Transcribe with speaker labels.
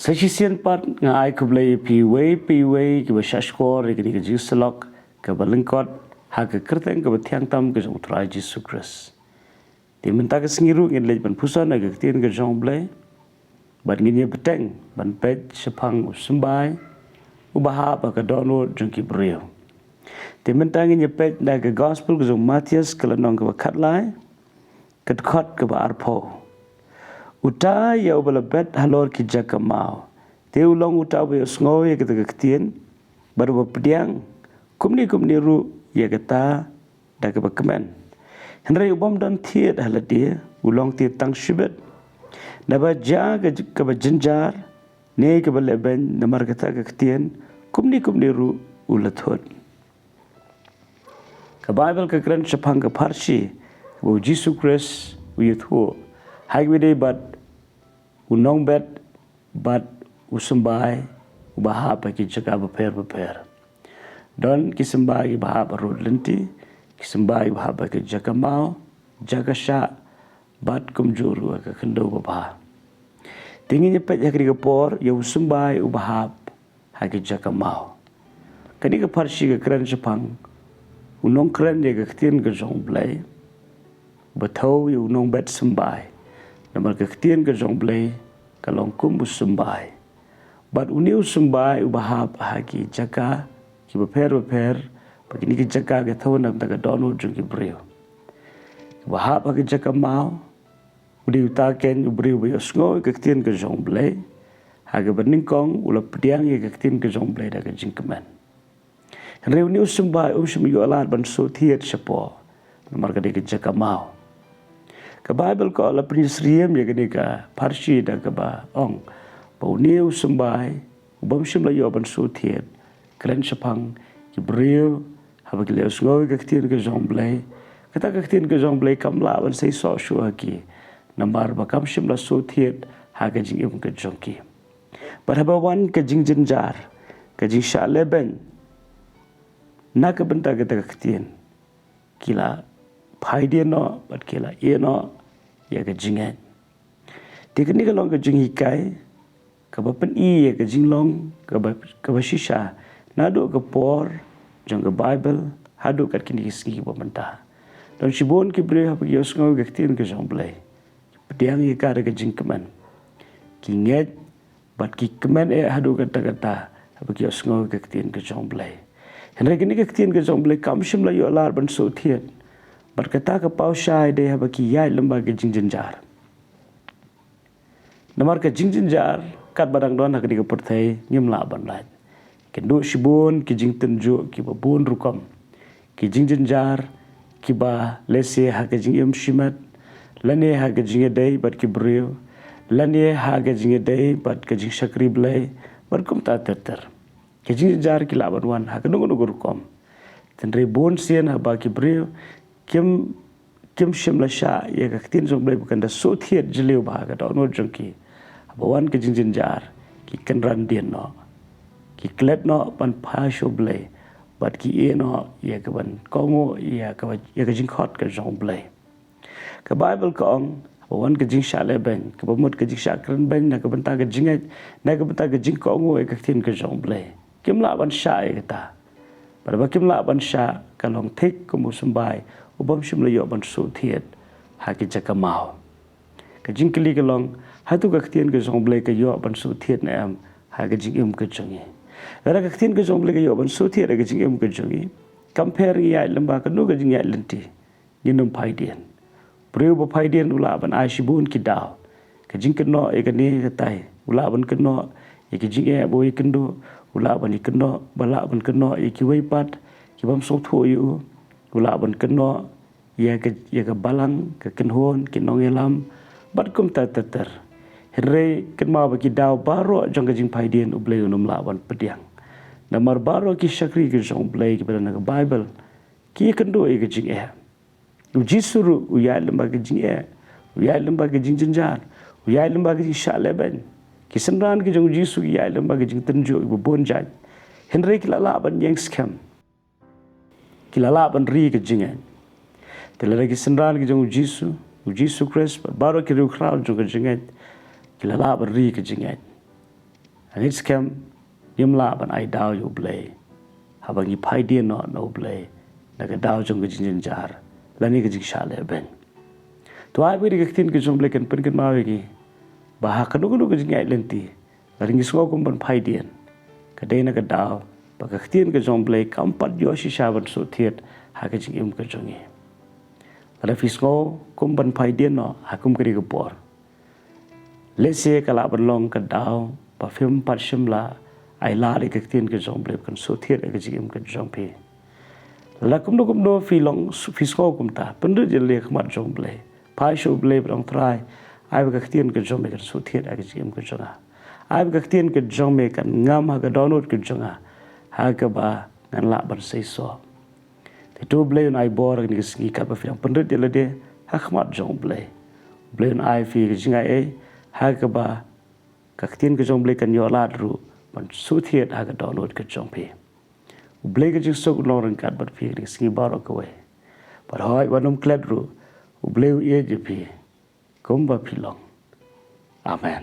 Speaker 1: Session part nga ai kublai piwei ke bashashkor ke ni jislok ke balengkot ha ke kerteng ke betiang tam ke jong trai Jesus Christ. Di menta ke singiru ngin lej ban pusan ke tien ke jong blai ban ngin ye beteng ban pet sepang symbai ubaha ba ke dono jong ki brio. Di menta ngin ye pet na ke gospel ke jong Matius ke lanong ke katlai ke khot ke ba arpo. Uta ya ubala bet halor ki jaka mau. Te ulong uta be sngo ya kita ketien baru bapdiang kumni ru ya kata da ke bakmen. Henry ubam dan tiet haladia ulong tiet tang shibet. Na ba ja ke ba jinjar ne ke ba leben na mar kata ke ketien kumni ru ulathot. Ke Bible ke kran sepang ke parsi bu Jesus Christ uyuthu. Haigwide bat unong bet bat usumbai ubaha ki jaka beper. Don kisembai baha rod lenti kisembai baha ki jaka mau jaka sya bat kumjuru ke kendo baha. Tingin pet yakri ke por ya usumbai ubaha ki jaka mau. Kani ke parsi ke kran sepang unong kran ya ke tin ke jong blai batau ya unong bet sembai. Namar ketien ke jong blai kalong kumbu symbai. Bat uniu symbai ubahap haki jaka ki beper begini ki jaka ke tau nam taga dono jong ki brio. Ubahap haki jaka mau udi utaken ubrio bayo sngo ketien ke jong blai haki berningkong ula pediang ye ketien ke jong blai daga jingkeman. Henry uniu symbai sumi alat ban so tiet sepo namar ke jaka mau. Ke Bible ko ala prinsriem ya gini ka parsi da ke ba ong bau niu sembai ubam sim la yo ban so tiet kren sepang ki brio haba ki leos ngoi ke tien ke jong blai kata ke tien ke jong blai kam la ban sei so shu ki nambar ba kam sim la so tiet ha ke jing im ke jong ki but haba wan ke jing jinjar ke jing sha leben na ke benta ke tien kila phai dia no bat kela ye no ya ke jingan tikni ke long ke jing hikai ke bapen i ya ke jinglong ke bashisha nado ke por jong ke Bible hadu kat kini ski bo menta don shibon ki bre ha yos ngo ke tin ke jong blai pediang ye ka ke jing keman ki nget bat ki keman hadu kata ha yos ngo ke tin ke jong blai henre kini ke tin ke jong blai kam shim la yo lar ban so thiet berkata ke pau syai de habaki yai lembaga jinjar. Namar ke jinjar kat badang don hak ke pertai nyem la ban lai. Kendo shibun ki jing tenju ki ba bun rukom. Ki jinjar ki ba lese hak jing yem shimat. Lane hak jing dai bat ki brio. Lane hak jing dai bat ke jing sakri blai berkum ta ter. Ki jinjar ki laban wan hak nungu rukom. Tenre bon sien hak ba ki brio kim shimla sha ya ka tin jong blai bukan da so thiet jileu ba ka no jong ki bawan ke jinjar ki kanran dien no ki klet no pan pha sho blai bat ki e no ya ka ban kongo ya ka jing khot ka jong blai ka Bible ka ong bawan ke jing sha le ben ka bamut ke jing sha kran ben na ka banta ka jing na ka banta ka jing kongo ya ka tin ka jong blai kim la ban sha ya ta pada bakim la ban sha ka long thik ko musumbai ubam shim la yo ban so thiet ha ki jaka mau ka jing kli ka long ha tu ka tien ka jong blai ka yo ban so thiet na am ha ka jing im ka jongi ra ka tien ka jong blai ka yo ban so thiet ka jing im ka jongi compare ya lamba ka no ka jing ya lenti ginum pai dien breu ba pai dien ula ban ai shibun ki daw ka jing ka no e ka ni ka tai ula ban ka no e ka jing e bo e kendo ula ban ka no bala ban ka no e ki wei pat ki bam so tho yu ula ban ka no ya ke balang ke kenhon ke nongelam bat kum ta ter henre ken ma ba ki daw baro jong ke jing pai dien ublei unum la ban pediang namar baro ki shakri ke jong blai ki bana ke Bible ki kendo e ke jing e u jisuru u ya lemba ke jing e u ya lemba ke jing jinjar u ya lemba ke sha leben ki senran ke jong jisu ya lemba ke jing tenjo bu bonjat henre ki la ban yang scam ki la ban ri ke jing e Telah lagi senran ke jong Jisu Christ baru ki ru crowd jong ke jingat ki la beri ke jingat and it's came yim la ban ai dao yu blay habang yi pai dia no blay na ka dao jong jin jar lani ka jik shale ben to ai bi ka tin ka jom blay kan pen kan ma gi ba ha ka nu ka jing ai lenti ring so kum ban pai dien ka dei na ka dao ba ka tin ka jom blay kam pat yo shi sha ban so thiet ha ka jing im ka jongi la fi so kum ban pai dien no ha kum ka ri ka por le se ka la ban long ka dao ba film pat shimla ai la le ka tin ka jom blay kan so thiet ka jing im ka jong pe la kum no fi long fi so kum ta pen de le khmat jom blay pai sho blay brong try ai ba ka tin ka jom ka so thiet ka jing im ka jonga ai ba ka tin ka jom me kan ngam ha ka download ka jonga ha ka ba ngan la ban sei so te to blay nai bor ni ka singi ka ba fi pen de le de ha khmat jom blay ai fi ka jinga e ha ka ba ka tin ka jom blay kan yo la ru ban so thiet ha ka download ka jom pe blay ka jing so lo ran kat ba fi ni singi bar ka we but hoi ba nom klet ru blay ye je pi kum ba pi long amen